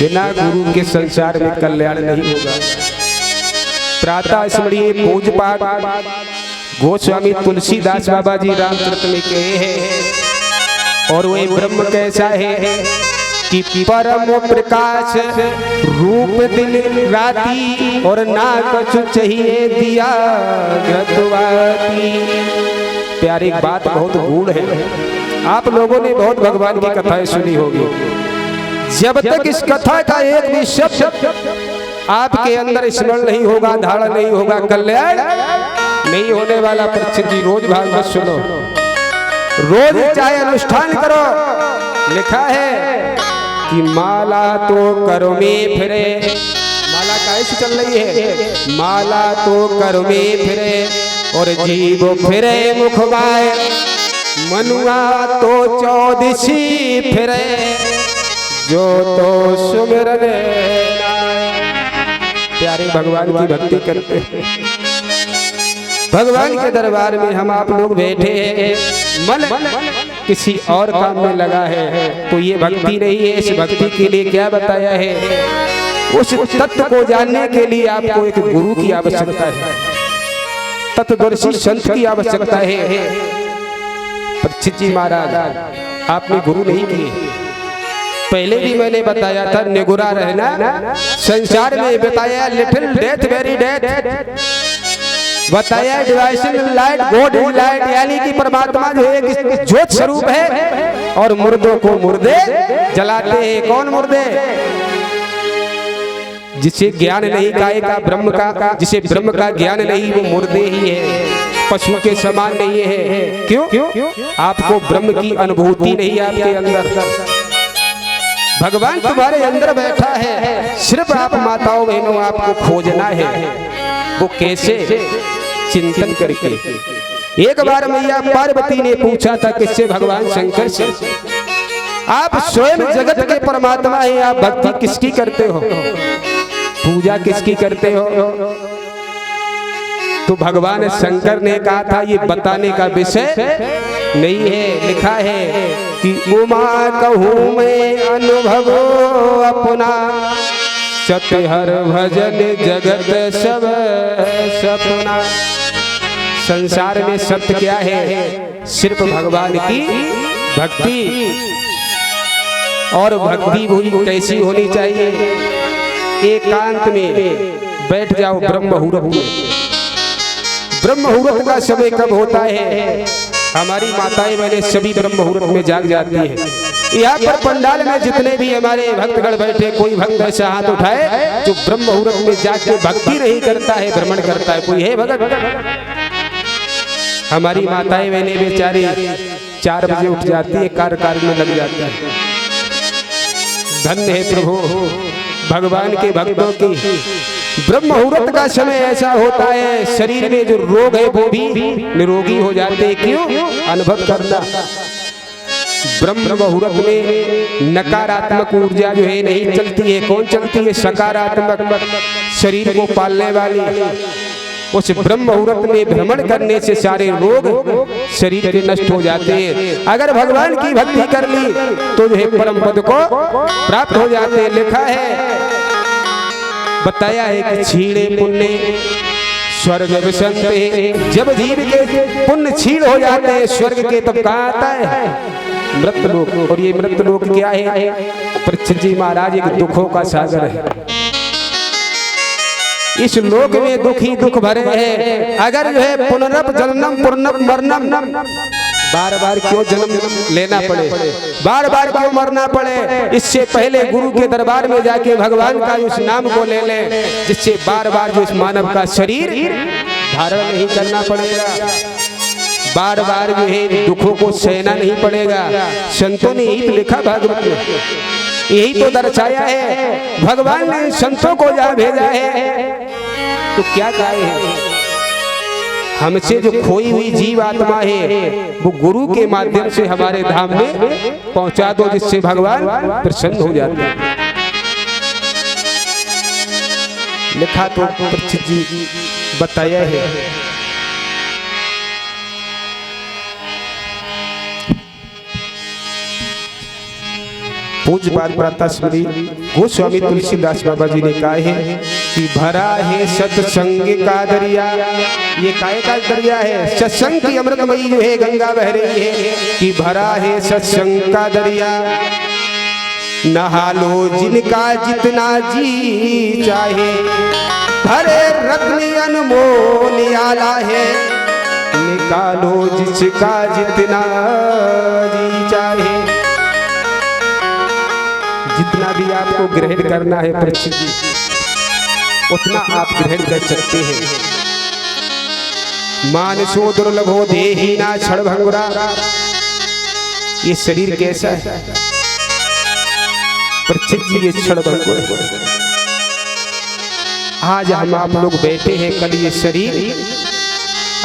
बिना गुरु के संसार में कल्याण नहीं होगा। प्रातः स्मरणीय पूज पाठ गोस्वामी तुलसीदास बाबा जी रामचरित में कहे हैं। और वह ब्रह्म कैसा है कि परम प्रकाश रूप दिन राती और ना कछु चाहिए दिया ग्रतवाती। प्यारी बात बहुत गूढ़ है। आप लोगों ने बहुत भगवान की कथाएं सुनी होगी। जब तक इस कथा का एक भी शब्द आपके अंदर स्मरण नहीं होगा, धारण नहीं होगा, कल्याण नहीं होने वाला। परीक्षित जी रोज भागवत सुनो, रोज चाहे अनुष्ठान करो। लिखा है कि माला तो करो में फिरे, माला कैसे चल रही है, माला तो करो में फिरे और जीव फिरे मुख माय, मनुआ तो चौदिशी फिरे जो तो सुमिरन। प्यारे भगवान की भक्ति करते हैं, भगवान के दरबार में हम आप लोग बैठे हैं, मन किसी और काम में लगा है तो ये भक्ति नहीं है। इस भक्ति के लिए क्या बताया है, उस तत्व को जानने के लिए आपको एक गुरु की आवश्यकता है, तत्वदर्शी संत की आवश्यकता है। परीक्षित जी महाराज आपने गुरु नहीं किए, पहले भी मैंने बताया था निगुरा रहना संसार में, बताया लिटिल डेथ वेरी डेथ, बताया devising light God is light, यानी कि परमात्मा जो है ज्योत स्वरूप है और मुर्दों को मुर्दे जलाते हैं। कौन मुर्दे? जिसे ज्ञान नहीं काय का ब्रह्म का, जिसे ब्रह्म का ज्ञान नहीं वो मुर्दे ही है, पशु के समान नहीं है। क्यों? आपको ब्रह्म की अनुभूति नहीं है आपके अंदर। भगवान तुम्हारे अंदर बैठा है, सिर्फ आप माताओं बहनों आपको खोजना है। वो कैसे? चिंतन करके। एक बार मैया पार्वती ने पूछा था किससे? भगवान शंकर से। आप स्वयं जगत के परमात्मा हैं, आप भक्ति किसकी करते हो, पूजा किसकी करते हो? तो भगवान शंकर ने कहा था ये बताने का विषय नहीं है। लिखा है कि उमा कहूँ मैं अनुभव अपना, सत्यहर भजन जगत सब सपना। संसार में सत्य क्या है? सिर्फ भगवान की भक्ति। और भक्ति हुई कैसी होनी चाहिए? एकांत में बैठ जाओ ब्रह्म मुहूर्त में। ब्रह्म मुहूर्त का समय कब होता है? हमारी माताएं बहनें सभी ब्रह्म मुहूर्त में जाग जाती है। यहाँ पर पंडाल में जितने भी हमारे भक्तगण बैठे, कोई भक्त ऐसा हाथ उठाए जो ब्रह्म मुहूर्त में जाके भक्ति नहीं करता है, भ्रमण करता है? कोई है भगत? हमारी माताएं बहनें बेचारी 4 बजे उठ जाती है, कार्य में लग जाती है। धन्य है प्रभु भगवान के भक्तों की। ब्रह्म मुहूर्त का समय ऐसा होता है, शरीर में जो रोग है वो भी निरोगी हो जाते हैं। क्यों? अनुभव करना। ब्रह्म मुहूर्त में नकारात्मक ऊर्जा जो है नहीं चलती है। कौन चलती है? सकारात्मक, शरीर को पालने वाली। उस ब्रह्म मुहूर्त में भ्रमण करने से सारे रोग शरीर के नष्ट हो जाते हैं। अगर भगवान की भक्ति कर ली तो जो है परम पद को प्राप्त हो जाते हैं। लिखा है, बताया है कि छीड़े पुण्य स्वर्ग विसंते। जब जीव के पुण्य छीड़ हो जाते हैं स्वर्ग के, तब कहाँ आता है? मृत्यलोक। और ये मृत्यलोक क्या है? परीक्षित जी महाराज एक दुखों का सागर है। इस लोक में दुख ही दुख भरे हैं। अगर जो है पुनरप जन्म पुनरप मरणम, बार बार क्यों जन्म लेना पड़े, बार बार क्यों मरना पड़े? इससे पहले गुरु के दरबार में जाके भगवान का उस नाम को ले लें, जिससे बार बार जो इस मानव का शरीर धारण नहीं करना पड़ेगा, बार बार जो है दुखों को सहना नहीं पड़ेगा। संतों ने यही तो लिखा भागवत में, यही तो दर्शाया है। भगवान ने संतों को जहाँ भेजा है तो क्या कहा है? हमसे जो खोई हुई जीव आत्मा है वो गुरु के माध्यम से हमारे धाम में पहुंचा दो, जिससे भगवान प्रसन्न हो जाते हैं। लिखा तो परीक्षित जी बताया है। पूज्य प्रातः स्मृति गोस्वामी तुलसीदास बाबा जी ने कहा है कि भरा है सत्संग का दरिया। ये काय का दरिया है? सत्संग की अमृतमयी जो है गंगा बह रही है कि भरा है सत्संग का दरिया। नहा लो जिनका जितना जी चाहे, भरे रत्न अनमोल आला है। निकालो जिसका जितना जी चाहे। जितना भी आपको ग्रहण करना है परीक्षित जी, उतना आप ग्रहण कर सकते हैं। मानसो दुर्लभो देहिना क्षणभंगुरा। ये शरीर कैसा है परीक्षित जी? ये क्षणभंगुर। आज हम आप लोग बैठे हैं, कल ये शरीर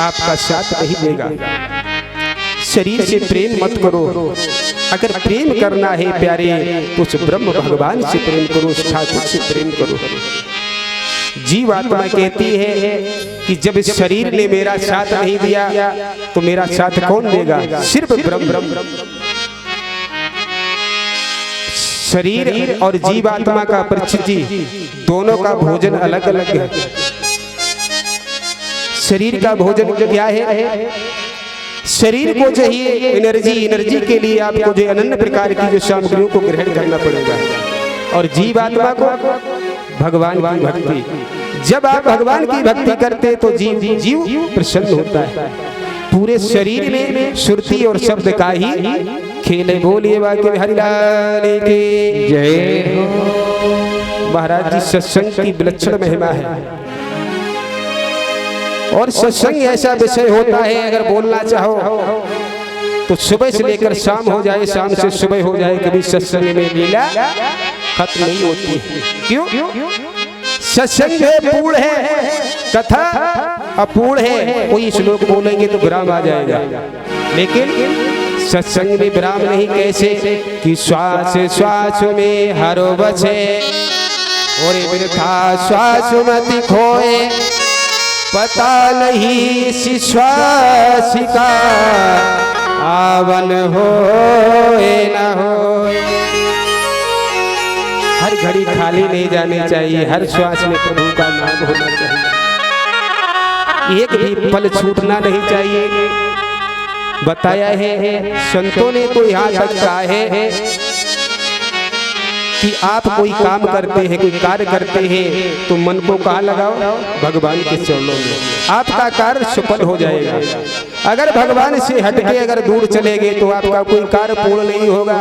आपका साथ नहीं देगा। शरीर से प्रेम मत करो। अगर प्रेम करना है प्यारे तो उस ब्रह्म भगवान से प्रेम करो, उस ठाकुर से प्रेम करो। जीवात्मा कहती है कि जब इस शरीर ने मेरा साथ नहीं दिया तो मेरा साथ कौन देगा? सिर्फ ब्रह्म। शरीर और जीवात्मा का परीक्षित जी दोनों का भोजन अलग अलग है। शरीर का भोजन क्या है? शरीर को चाहिए एनर्जी के लिए आपको जो अनन्य प्रकार की जो सामग्रियों को ग्रहण करना पड़ेगा। और जीवात्मा को भगवान की भक्ति। जब आप भगवान की भक्ति करते तो जीव प्रसन्न होता है। पूरे शरीर में सुरती और शब्द का ही खेल है। बोलिए वाक्य हरिलाल की जय। महाराज जी सत्संग की विलक्षण महिमा है। और सत्संग ऐसा विषय होता है, अगर बोलना चाहो तो सुबह से लेकर शाम हो जाए, शाम से सुबह हो जाए, कभी सत्संग में लीला खत्म नहीं होती। क्यों? सत्संग है पूर्ण है, कथा अपूर्ण है। कोई श्लोक बोलेंगे तो विराम आ जाएगा, लेकिन सत्संग में विराम नहीं। कैसे कि श्वास श्वास में हर बसे और वृथा श्वास मत खोए। पता नहीं श्वास का आवन हो न हो। हर घड़ी खाली नहीं जानी चाहिए, हर श्वास में प्रभु का नाम होना चाहिए। एक भी पल छूटना नहीं चाहिए। बताया है संतों ने तो यहाँ तक कहा है कि आप कोई काम करते हैं, कोई कार्य करते हैं तो मन को कहाँ लगाओ? भगवान के चरणों में। आपका कार्य सफल हो जाएगा। अगर भगवान से हटके अगर दूर चले गए तो आपका कोई कार्य पूर्ण नहीं होगा।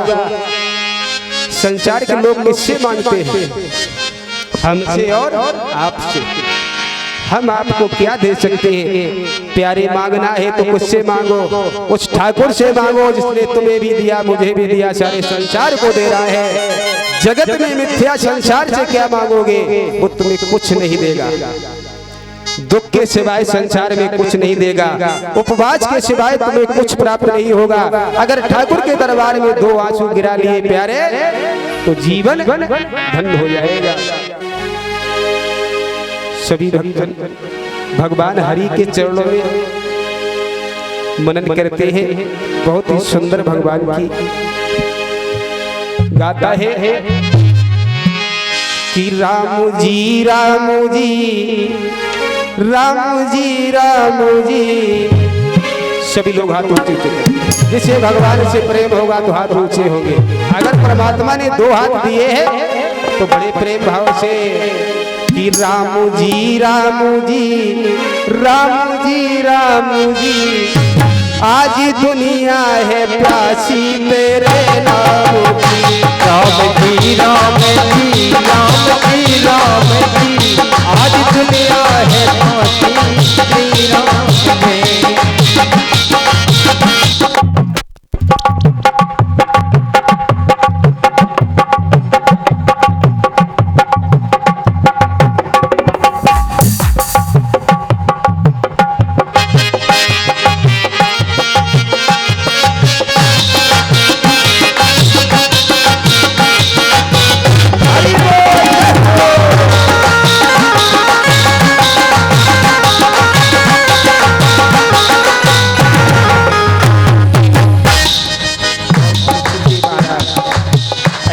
संसार के लोग किससे मांगते हैं? हमसे और आपसे। हम आपको क्या दे सकते हैं? प्यारे मांगना है तो मुझसे मांगो, उस ठाकुर से मांगो जिसने तुम्हें भी दिया, मुझे भी दिया, सारे संसार को दे रहा है। जगत में मिथ्या संसार से क्या मांगोगे? वो तुम्हें कुछ नहीं देगा। दुख के सिवाय संसार में कुछ नहीं देगा। उपवास के सिवाय तुम्हें कुछ प्राप्त नहीं होगा। अगर ठाकुर के दरबार में 2 आंसू गिरा लिए प्यारे तो जीवन धन्य हो जाएगा। सभी भक्तजन भगवान हरि के चरणों में मनन करते हैं। बहुत ही सुंदर भगवान की गाता है कि राम जी राम जी राम जी राम जी। सभी लोग हाथ ऊंचे करें। जिसे भगवान से प्रेम होगा तो हाथ ऊंचे होंगे। अगर परमात्मा ने 2 हाथ दिए हैं तो बड़े प्रेम भाव से कि राम जी राम जी राम जी राम जी। आज दुनिया है प्यासी तेरे नाम की। राम जी राम जी राम जी राम जी। आज दुनिया है प्यासी श्री राम में।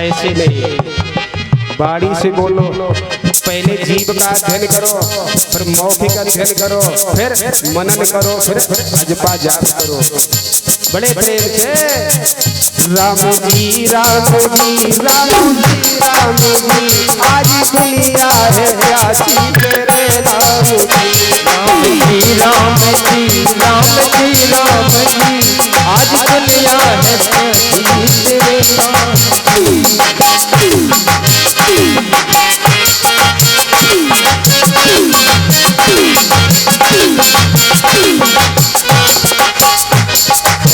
ऐसे नहीं, बाड़ी से बोलो। पहले जीव का अध्ययन करो, फिर मौखिक अध्ययन करो, फिर मनन करो, फिर अजपा जाप करो। बड़े प्रेम से राम जी राम जी राम जी राम जी, आज दुनिया है प्यासी तेरे राम जी। राम जी राम जी राम जी राम जी, आज दुनिया है प्यासी तेरे राम जी।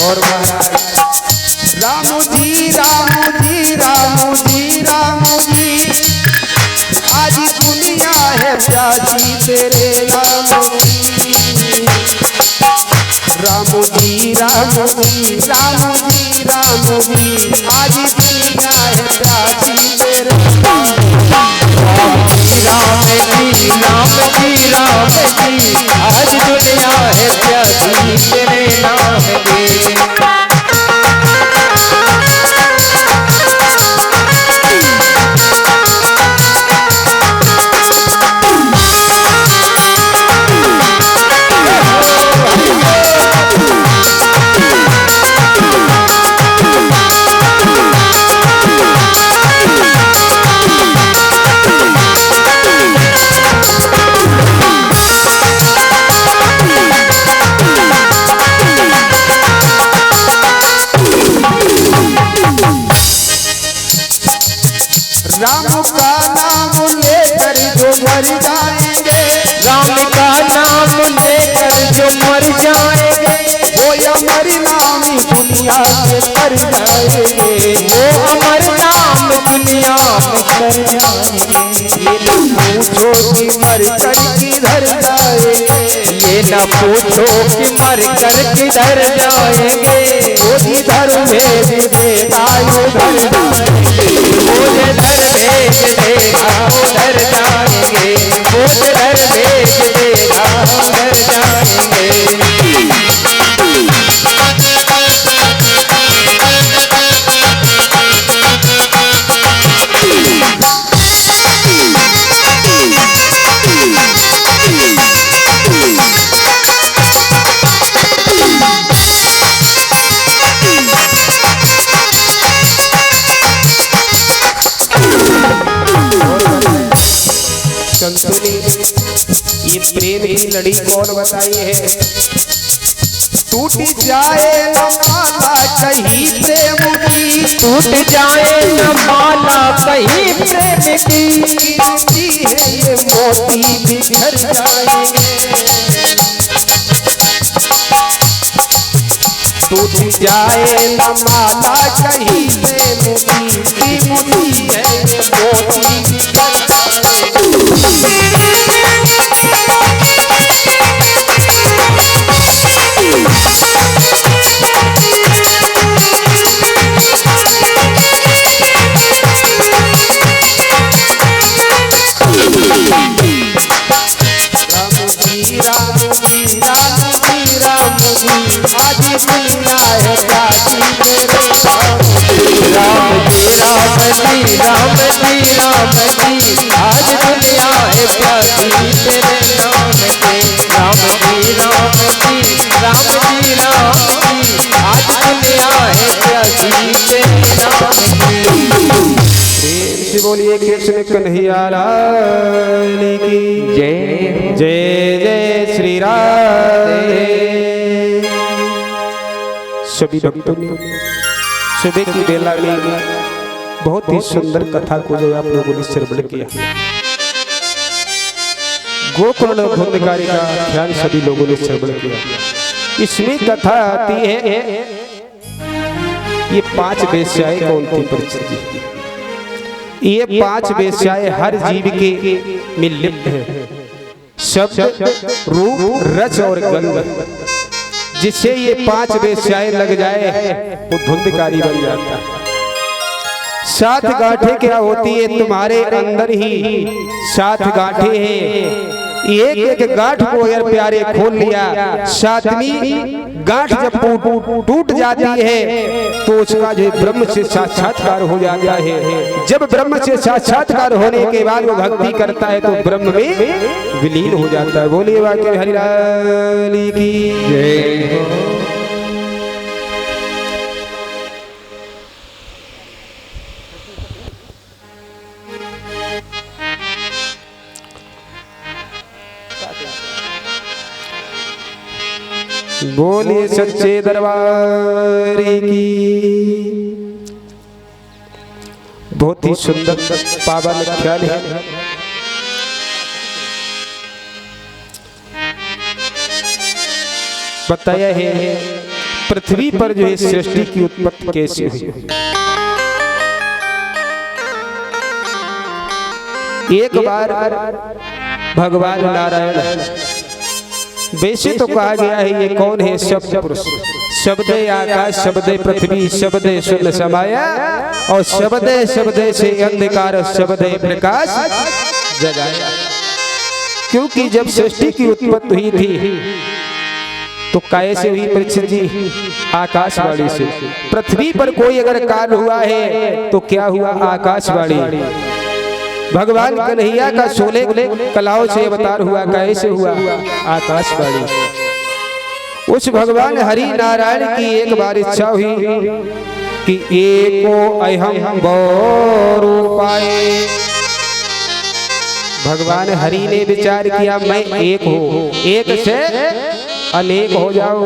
और महाराज राम जी राम जी राम जी राम जी, आज दुनिया है प्यासी तेरे राम जी। राम जी राम जी राम जी राम जी, आज दुनिया है प्यासी तेरे राम जी राम जी राम जी राम जी, आज दुनिया है प्यासी तेरे नाम की। राम का नाम लेकर जो मर जाएंगे, राम का नाम लेकर जो मर जाएंगे, वो अमर नाम दुनिया में कर जाएंगे। वो अमर नाम दुनिया में कर जाएंगे। ये न पूछो कि मर कर किधर जाएंगे, ये न पूछो कि मर कर किधर जाएंगे। वो जिधर भेज देगा उधर जाएंगे। वो जिधर भेज देगा उधर जाएंगे। वो जिधर भेज देगा उधर जाएंगे। संतुनी ये प्रेम की लड़ी कौन बताई है? टूट जाए न माला कहीं प्रेम की, टूट जाए न माला कहीं प्रेम की, गिरती है ये मोती बिखर जाएंगे। टूट जाए न माला कहीं प्रेम की, गिरती है ये मोती बिखर राम जी राम जी, आज दुनिया है प्यासी तेरे नाम की। राम जी राम जी राम जी राम जी, आज दुनिया है प्यासी तेरे नाम की। प्रेम से बोलिए कृष्ण कन्हैया लाल की जय जय जय श्री राम। सभी भक्तों ने सुबह की बेला में बहुत ही सुंदर कथा को जो आप लोगों ने श्रवण किया। गोकुल धुंधकारी का ध्यान सभी लोगों ने श्रवण किया। इसमें कथा आती है ये 5 वेश्याएं कौन थी परिचित जी। ये 5 वेश्याएं हर जीव के में लिप्त है। शब्द रूप रस और गंध, जिससे ये 5 वेश्याएं लग जाए वो धुंधकारी बन जाता है। 7 गांठें क्या होती है? तुम्हारे अंदर ही 7 गांठें हैं एक एक गांठ को यार प्यारे खोल लिया। सातवीं गांठ जब टूट जाती है तो उसका जो ब्रह्म से साक्षात्कार हो जाता है। जब ब्रह्म से साक्षात्कार होने के बाद वो भक्ति करता है तो ब्रह्म में विलीन हो जाता है। बोलिए वाक्य हरिलाल की जय। बोलिए सच्चे दरबार की। बहुत ही सुंदर पावन ख्याल है। बताया है पृथ्वी पर जो है सृष्टि की उत्पत्ति कैसे हुई। एक बार भगवान नारायण, वैसे तो कहा गया है ये कौन है, शब्द पुरुष। शब्द आकाश, शब्द पृथ्वी, शब्द शून्य समाया और शब्द से अंधकार, शब्द प्रकाश जगाया। क्योंकि जब सृष्टि की उत्पत्ति हुई थी तो कैसे हुई परीक्षित जी? आकाशवाणी से। पृथ्वी पर कोई अगर कार्य हुआ है तो क्या हुआ? आकाशवाणी। भगवान कन्हैया का 16 कलाओं से अवतार हुआ, कैसे हुआ? आकाशवाणी। उस भगवान हरि नारायण की एक बार इच्छा हुई कि एको अहम रूपाए। भगवान हरि ने विचार किया मैं एक हूँ, एक से अनेक हो जाओ।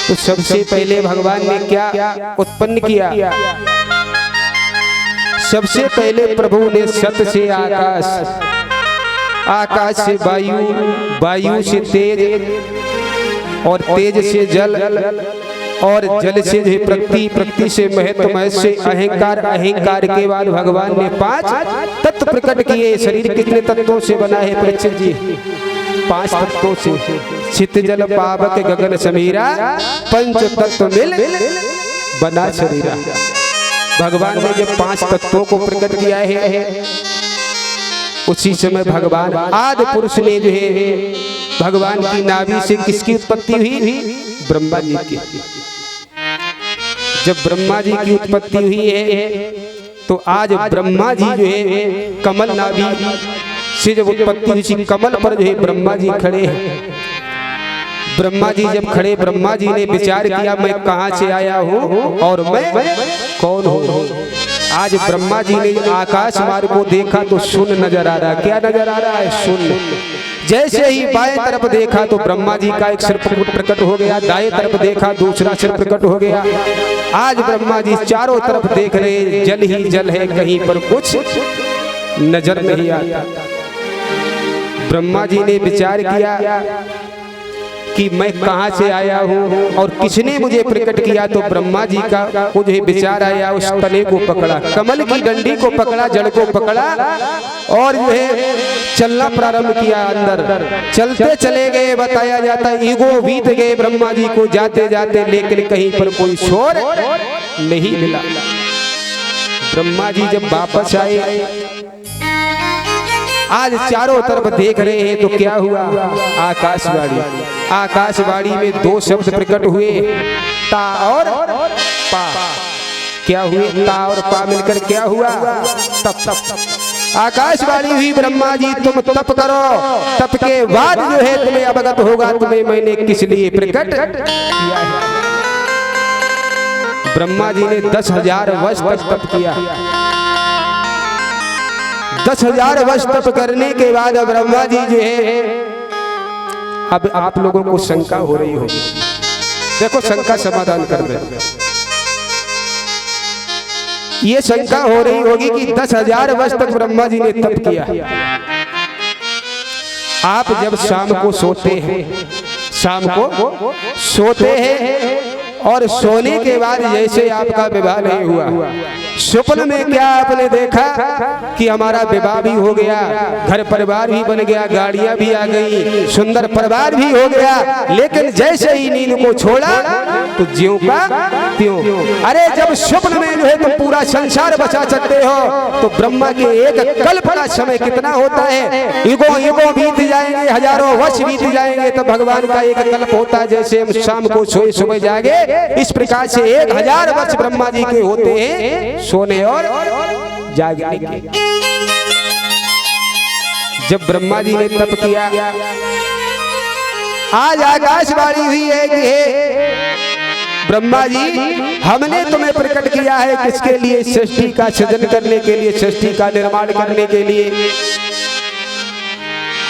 तो सबसे पहले भगवान ने क्या उत्पन्न किया? सबसे पहले प्रभु ने सत से आकाश, आकाश से वायु, वायु से तेज और तेज से जल और जल से प्रकृति, प्रकृति से महत्व, महत्व से अहंकार, अहंकार के बाद भगवान ने 5 तत्व प्रकट किए। शरीर कितने तत्वों से बना है परीक्षित जी? 5 तत्वों से। चित जल पावक गगन समीरा, 5 तत्व मिल बना शरीरा। भगवान ने जब 5 तत्वों को प्रकट किया है उसी समय भगवान आदि पुरुष ने जो है भगवान की नाभि से किसकी उत्पत्ति हुई? ब्रह्मा जी की। जब ब्रह्मा जी की उत्पत्ति हुई है तो आज ब्रह्मा जी जो है कमल नाभि से जब उत्पत्ति हुई, कमल पर जो है ब्रह्मा जी खड़े हैं। ब्रह्मा जी जब खड़े, ब्रह्मा जी ने विचार किया मैं कहां से आया हूं और मैं कौन हूं। आज ब्रह्मा जी ने आकाश मार्ग को देखा तो शून्य नजर आ रहा है। क्या नजर आ रहा है? शून्य। जैसे ही बाएं तरफ देखा तो ब्रह्मा जी का एक सिर प्रकट हो गया, दाएं तरफ देखा दूसरा सिर प्रकट हो गया। आज ब्रह्मा जी चारों तरफ देख रहे, जल ही जल है, कहीं पर कुछ नजर नहीं आता। ब्रह्मा जी ने विचार किया कि मैं कहां से आया हूं और किसने मुझे प्रकट किया। तो ब्रह्मा जी का मुझे विचार आया, उस तने को पकड़ा, कमल की डंडी को पकड़ा, जड़ को पकड़ा और जो है चलना प्रारंभ किया। अंदर चलते चले गए। बताया जाता है ईगो बीत गए ब्रह्मा जी को जाते जाते, लेकिन कहीं पर कोई शोर नहीं मिला। ब्रह्मा जी जब वापस आए, आज चारों तरफ देख रहे हैं तो क्या हुआ? आकाशवाणी। आकाशवाणी में 2 शब्द प्रकट हुए, ता और पा। क्या हुए? ता और पा मिलकर क्या हुआ? तप। आकाशवाणी हुई ब्रह्मा जी तुम तप करो, तप के बाद जो है तुम्हें अवगत होगा तुम्हें मैंने किस लिए प्रकट किया है। ब्रह्मा जी ने 10,000 वर्ष तक तप किया। 10,000 वर्ष तप करने के बाद ब्रह्मा जी जो है, अब आप लोगों को शंका हो रही होगी, देखो शंका समाधान कर दे। ये शंका हो रही होगी कि 10,000 वर्ष तक ब्रह्मा जी ने तप किया। आप जब शाम को सोते हैं, शाम को सोते हैं और सोने के बाद जैसे आपका विवाह नहीं हुआ, स्वप्न में क्या आपने देखा कि हमारा विवाह भी हो गया, घर परिवार भी बन गया, गाड़ियां भी आ गई, सुंदर परिवार भी हो गया, लेकिन जैसे ही नींद को छोड़ा तो ज्यों का त्यों। अरे जब स्वप्न में जो है तुम पूरा संसार बचा सकते हो तो ब्रह्मा के एक कल्प का समय कितना होता है, युगों बीत जाएंगे, हजारों वर्ष बीत जाएंगे, तो भगवान का एक कल्प होता है। जैसे हम शाम को सोए सुबह जागे, इस प्रकार से 1000 वर्ष ब्रह्मा जी के होते हैं सोने और जागने के। जब ब्रह्मा जी ने तप किया, आज आकाशवाणी हुई है कि हे ब्रह्मा जी, हमने तुम्हें प्रकट किया है किसके लिए? सृष्टि का सृजन करने के लिए, सृष्टि का निर्माण करने के लिए।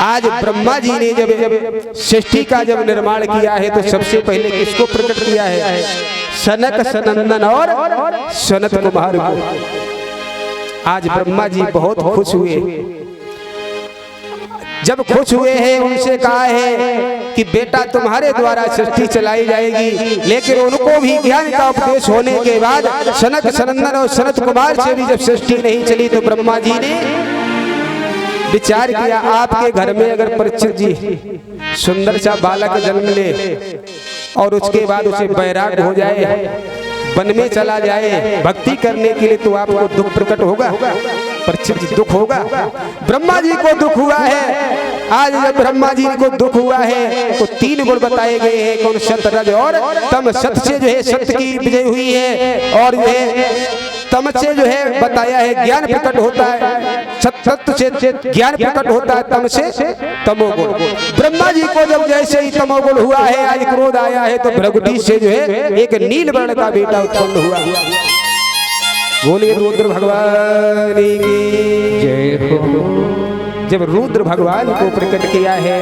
आज ब्रह्मा जी ने जब सृष्टि का जब निर्माण किया है तो सबसे पहले किसको प्रकट किया है? सनक सनंदन और सनत कुमार को। आज ब्रह्मा जी बहुत खुश हुए। जब खुश हुए हैं, उनसे कहा है कि बेटा तुम्हारे द्वारा सृष्टि चलाई जाएगी, लेकिन उनको भी ज्ञान का उपदेश होने के बाद सनक सनंदन और सनत कुमार से भी जब सृष्टि नहीं चली तो ब्रह्मा जी ने विचार किया, आपके घर में अगर परीक्षित जी सुंदर सा बालक जन्म ले और उसके बाद उसे बैराग हो जाए, वन में चला जाए भक्ति करने के लिए, तो आपको दुख प्रकट होगा, परीक्षित जी दुख होगा। ब्रह्मा जी को दुख हुआ है। आज जब ब्रह्मा जी को दुख हुआ है तो 3 गुण बताए गए हैं, कौन? सत, रज और तम। सत से जो है सत्य की विजय हुई है, और जो है तम से जो है बताया है ज्ञान प्रकट होता है, सत्य से ज्ञान प्रकट होता है, तम से तमोगुण। ब्रह्मा जी को जब जैसे ही तमोगुण हुआ है, आज क्रोध आया है, तो भृगुटी से जो है एक नील वर्ण का बेटा उत्पन्न हुआ। बोलिए रुद्र भगवान की जय हो। जब रुद्र भगवान को प्रकट किया है,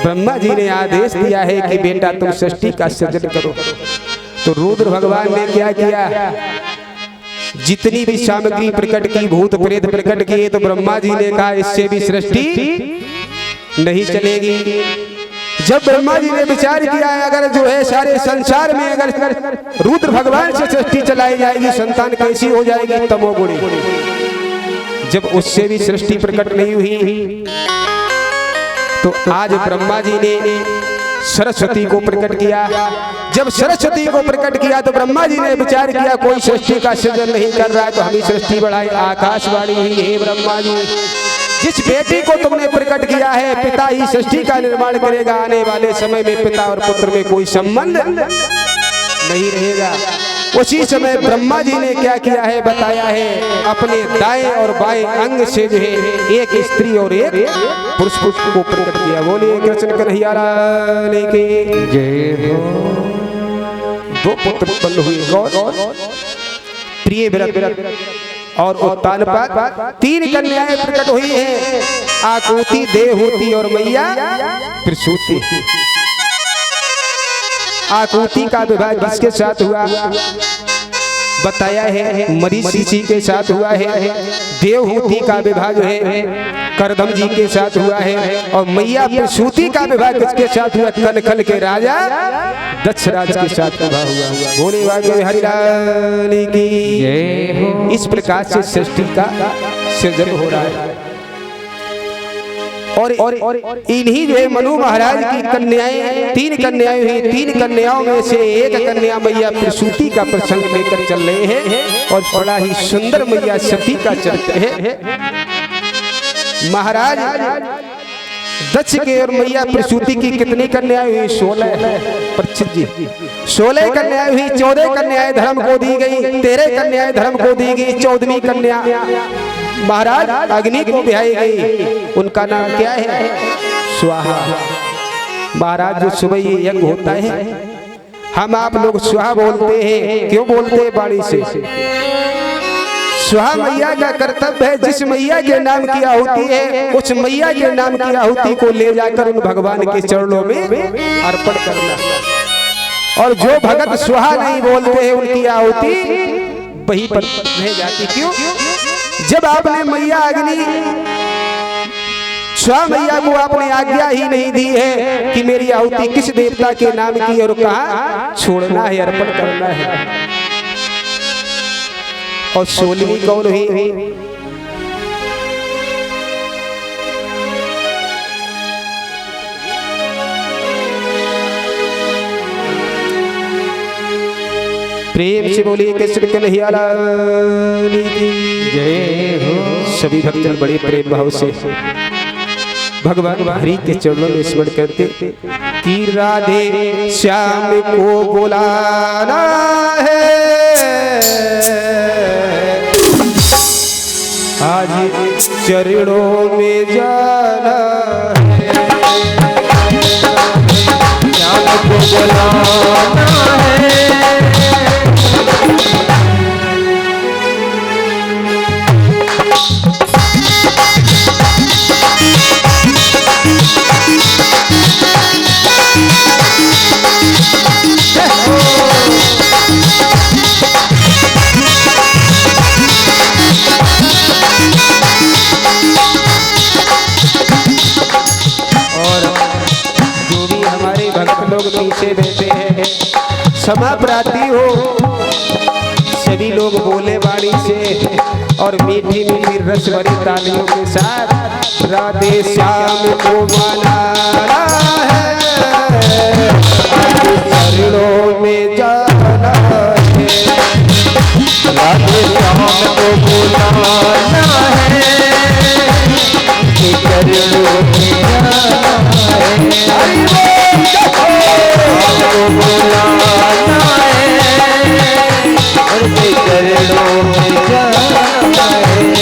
ब्रह्मा जी ने आदेश दिया है कि बेटा तुम सृष्टि का सृजन करो, तो रुद्र भगवान ने क्या किया? जितनी भी सामग्री प्रकट की, भूत प्रेत प्रकट किए, तो ब्रह्मा जी ने कहा इससे भी सृष्टि नहीं चलेगी। जब ब्रह्मा जी ने विचार किया है अगर जो है सारे संसार में अगर रुद्र भगवान से सृष्टि चलाई जाएगी, संतान कैसी हो जाएगी? तमोगुणी। जब उससे भी सृष्टि प्रकट नहीं हुई तो आज ब्रह्मा जी ने सरस्वती को प्रकट किया। जब सरस्वती को प्रकट किया तो ब्रह्मा जी ने विचार किया कोई सृष्टि का सृजन नहीं कर रहा है, तो हम ही सृष्टि बढ़ाए। आकाशवाणी हुई, हे ब्रह्मा जी, जिस बेटी को तुमने प्रकट किया है पिता ही सृष्टि का निर्माण करेगा। आने वाले समय में पिता और पुत्र में कोई संबंध नहीं रहेगा। उसी समय ब्रह्मा जी ने क्या किया है बताया है, अपने दाएं और बाएं अंग से जो है एक स्त्री और एक पुरुष को प्रकट किया। बोलिए कृष्ण कन्हैया लाल की जय हो। 2 पुत्र उत्पन्न हुए, कौन? प्रिय व्रत और उत्तानपाद। 3 कन्याएं प्रकट हुई हैं, आकुति, देवहूति और मैया प्रसूति। आकुति का विवाह किसके साथ हुआ बताया है? मरीचि के साथ हुआ है। देवहूति का विवाह जो है करदम जी के साथ हुआ है, और मैया प्रसूति का विवाह किसके साथ हुआ? कनखल के राजा दक्षराज के साथ विवाह हुआ। बोले वागे हरिलाल की जय हो। इस प्रकार से सृष्टि का सृजन हो रहा है। और इन्हीं जो है मनु महाराज की कन्याएं 3 कन्याएं हुई। 3 कन्याओं में से एक कन्या मैया प्रसूति का प्रसंग लेकर चल रहे हैं, और बड़ा ही सुंदर मैया सती का चरित्र है। महाराज दक्ष के और मैया प्रसूति की कितनी कन्याएं हुई? 16। परीक्षित जी 16 कन्याएं हुई। 14 कन्याएं धर्म को दी गई, 13 कन्याएं धर्म को दी गई, 14वीं कन्या महाराज अग्नि को बिहाई गई। उनका नाम क्या है? स्वाहा। महाराज जो सुबह ये यज्ञ होता है, हम आप लोग स्वाहा बोलते हैं। क्यों बोलते हैं? बाणी से। स्वाहा मैया का कर्तव्य है, जिस मैया के नाम की आहुति है उस मैया के नाम की आहुति को ले जाकर उन भगवान के चरणों में अर्पण करना। और जो भगत स्वाहा नहीं बोलते हैं उनकी आहुति वहीं पर रह जाती। क्यों? जब आपने मैया अग्नि स्वयं मैया को आपने आज्ञा ही नहीं दी है कि मेरी आहुति किस देवता के नाम की और कहा छोड़ना है, अर्पण करना है। और 16वीं कौन हुई? प्रेम से बोलिए कृष्ण कन्हैया लाल की जय हो। सभी भक्तजन बड़े प्रेम भाव से भगवान हरि के चरणों में स्मरण करते कि राधे श्याम को बुलाना है, आज चरणों में जाना है, श्याम को बुलाना है। पीछे बैठे हैं, क्षमा प्रार्थी हो सभी लोग बोले बाणी से और मीठी मीठी रस भरी तालियों के साथ राधे श्याम को मनाना है, चरणों में जाना है, राधे श्याम को बुलाना है, चरणों में जाना है, को बुलाना है, उनके चरणों में जाना है।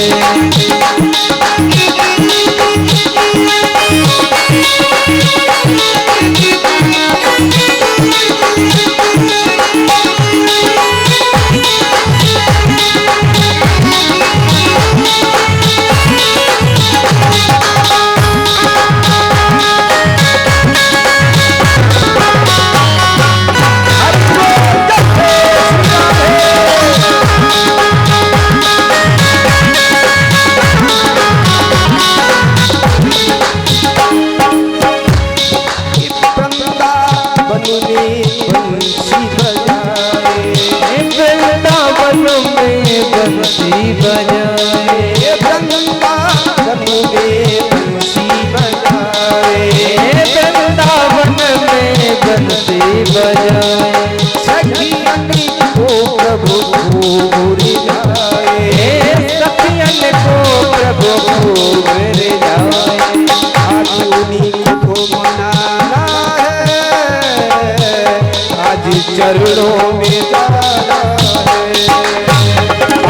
चरणों में जाना है,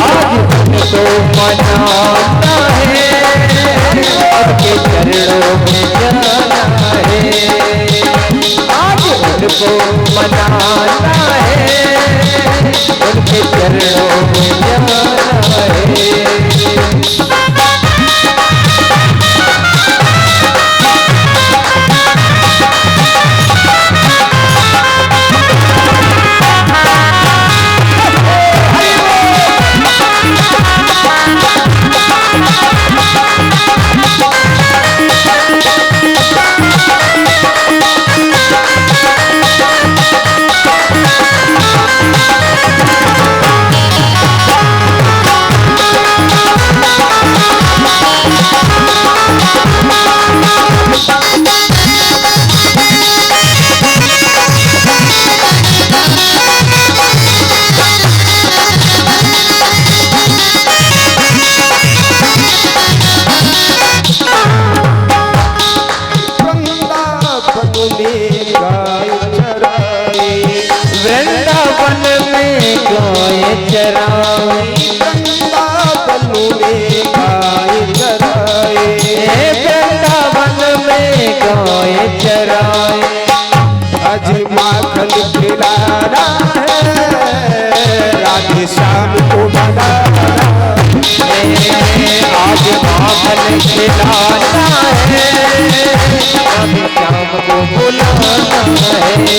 आज उनको मनाना है, उनके चरणों में जाना है, आज उनको मनाना है, उनके चरणों में जाना है। माखन खिलाना है, राधे श्याम को मनाना है, आज माखन खिलाना है, राधे श्याम को बुलाना है।